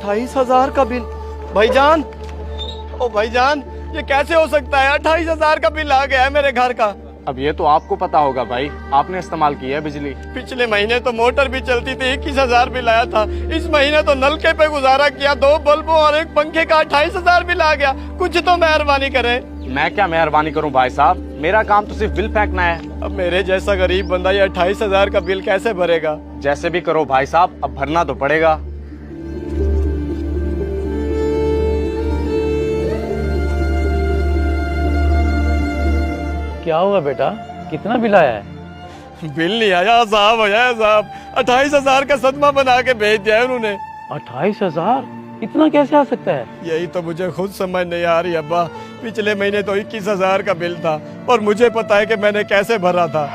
28,000 का बिल। भाईजान, ओ भाईजान, ये कैसे हो सकता है? 28,000 का बिल आ गया है मेरे घर का। अब ये तो आपको पता होगा भाई, आपने इस्तेमाल की है बिजली। पिछले महीने तो मोटर भी चलती थी, 21,000 बिल आया था। इस महीने तो नलके पे गुजारा किया, 2 बल्बों और 1 पंखे का 28,000 बिल आ गया। कुछ तो मेहरबानी करें। मैं क्या मेहरबानी करूं भाई साहब, मेरा काम तो सिर्फ बिल फेंकना है। अब मेरे जैसा गरीब बंदा ये 28,000 का बिल कैसे भरेगा? जैसे भी करो भाई साहब, अब भरना तो पड़ेगा। क्या हुआ बेटा, कितना बिल आया है? बिल नहीं आया साहब, आया साहब। 28,000 का सदमा बना के भेज दिया है उन्होंने। 28,000? इतना कैसे आ सकता है? यही तो मुझे खुद समझ नहीं आ रही अब्बा। पिछले महीने तो 21,000 का बिल था और मुझे पता है कि मैंने कैसे भरा था।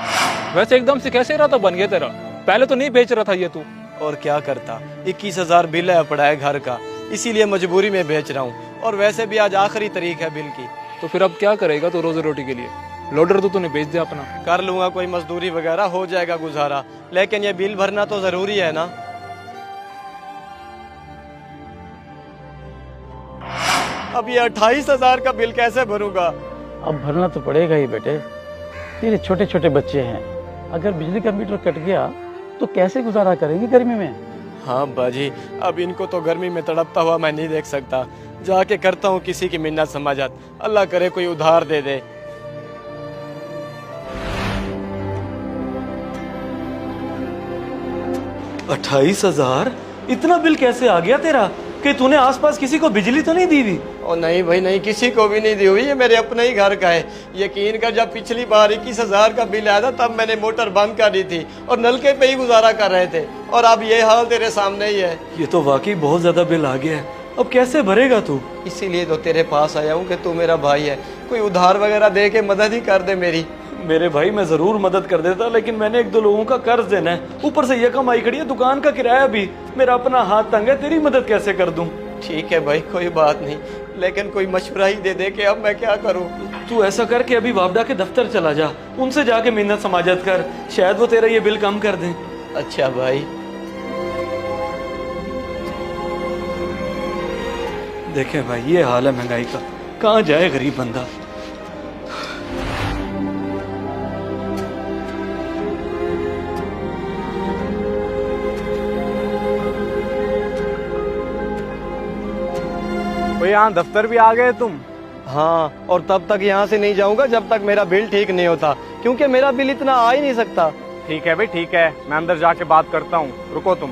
वैसे एकदम से कैसे रहा था बन गया तेरा? पहले तो नहीं बेच रहा था ये तू। और क्या करता, 21,000 बिल है पड़ा है घर का, इसीलिए मजबूरी में बेच रहा हूँ। और वैसे भी आज आखिरी तारीख है बिल की। तो फिर अब क्या करेगा तू रोजी रोटी के लिए? लोडर तो तूने बेच दिया अपना। कर लूंगा, कोई मजदूरी वगैरह हो जाएगा गुजारा, लेकिन ये बिल भरना तो जरूरी है ना। अब ये 28,000 का बिल कैसे भरूंगा? अब भरना तो पड़ेगा ही बेटे, तेरे छोटे छोटे बच्चे हैं। अगर बिजली का मीटर कट गया तो कैसे गुजारा करेंगे गर्मी में? हाँ बाजी, अब इनको तो गर्मी में तड़पता हुआ मैं नहीं देख सकता। जाके करता हूँ किसी की मिन्नत समाजत, अल्लाह करे कोई उधार दे दे। $28,000? इतना बिल कैसे आ गया तेरा? कि तूने आसपास किसी को बिजली तो नहीं दी हुई? और नहीं भाई नहीं, किसी को भी नहीं दी हुई, ये मेरे अपने ही घर का है। यकीन कर, जब पिछली बार 21,000 का बिल आया था तब मैंने मोटर बंद कर दी थी और नलके पे ही गुजारा कर रहे थे, और अब ये हाल तेरे सामने ही है। ये तो वाकई बहुत ज्यादा बिल आ गया है, अब कैसे भरेगा तू? इसीलिए तो तेरे पास आया हूँ कि तू मेरा भाई है, कोई उधार वगैरह दे के मदद ही कर दे मेरी। मेरे भाई, मैं जरूर मदद कर देता, लेकिन मैंने 1-2 लोगों का कर्ज देना है, ऊपर से ये कमाई खड़ी है, दुकान का किराया भी। मेरा अपना हाथ तंग है, तेरी मदद कैसे कर दूं? ठीक है भाई, कोई बात नहीं, लेकिन कोई मशवरा ही दे दे कि अब मैं क्या करूं। तू ऐसा कर कि अभी वापडा के दफ्तर चला जा, उनसे जाके मिन्नत समाजत कर, शायद वो तेरा ये बिल कम कर दें। अच्छा भाई। देखें भाई, ये हाल है महंगाई का, कहाँ जाए गरीब बंदा। यहाँ दफ्तर भी आ गए तुम? हाँ, और तब तक यहाँ से नहीं जाऊंगा जब तक मेरा बिल ठीक नहीं होता, क्योंकि मेरा बिल इतना आ ही नहीं सकता। ठीक है भाई, ठीक है, मैं अंदर जाके बात करता हूँ, रुको तुम।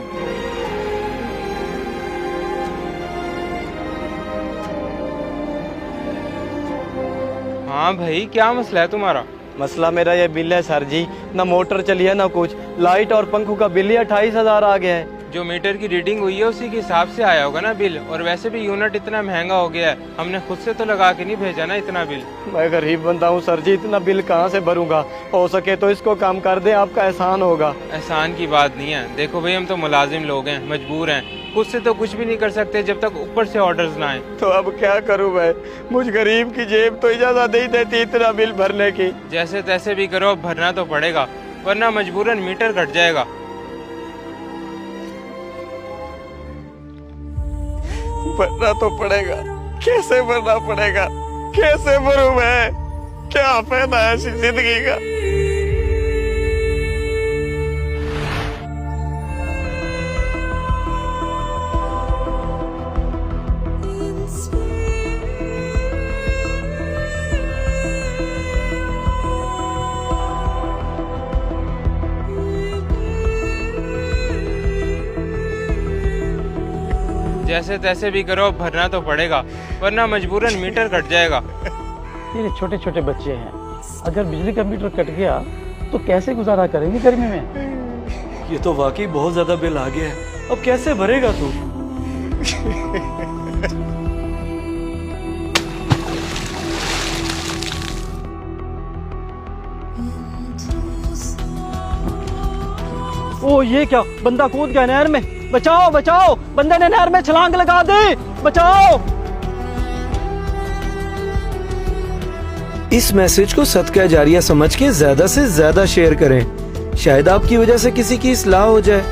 हाँ भाई, क्या मसला है तुम्हारा? मसला मेरा ये बिल है सर जी, ना मोटर चली है ना कुछ, लाइट और पंखों का बिल ही 28,000 आ गया है। जो मीटर की रीडिंग हुई है उसी के हिसाब से आया होगा ना बिल, और वैसे भी यूनिट इतना महंगा हो गया है, हमने खुद से तो लगा के नहीं भेजा ना इतना बिल। मैं गरीब बंदा हूँ सर जी, इतना बिल कहाँ से भरूंगा? हो सके तो इसको कम कर दें, आपका एहसान होगा। एहसान की बात नहीं है, देखो भाई हम तो मुलाजिम लोग हैं, मजबूर हैं, खुद से तो कुछ भी नहीं कर सकते जब तक ऊपर से ऑर्डर्स ना आए। तो अब क्या करूँ मैं? मुझ गरीब की जेब तो इजाजत नहीं देती इतना बिल भरने की। जैसे तैसे भी करो, भरना तो पड़ेगा, वरना मजबूरन मीटर कट जाएगा। भरना तो पड़ेगा, कैसे भरना पड़ेगा? कैसे भरूं मैं? क्या फायदा है ऐसी जिंदगी का? जैसे तैसे भी करो, भरना तो पड़ेगा, वरना मजबूरन मीटर कट जाएगा। तेरे छोटे छोटे बच्चे हैं, अगर बिजली का मीटर कट गया तो कैसे गुजारा करेंगे गर्मी में? ये तो वाकई बहुत ज्यादा बिल आ गया है, अब कैसे भरेगा तू? ओ ये क्या, बंदा कूद गया नहर में, बचाओ बचाओ, बंदे ने नहर में छलांग लगा दी, बचाओ। इस मैसेज को सदका जारिया समझ के ज्यादा से ज्यादा शेयर करें, शायद आपकी वजह से किसी की इस्लाह हो जाए।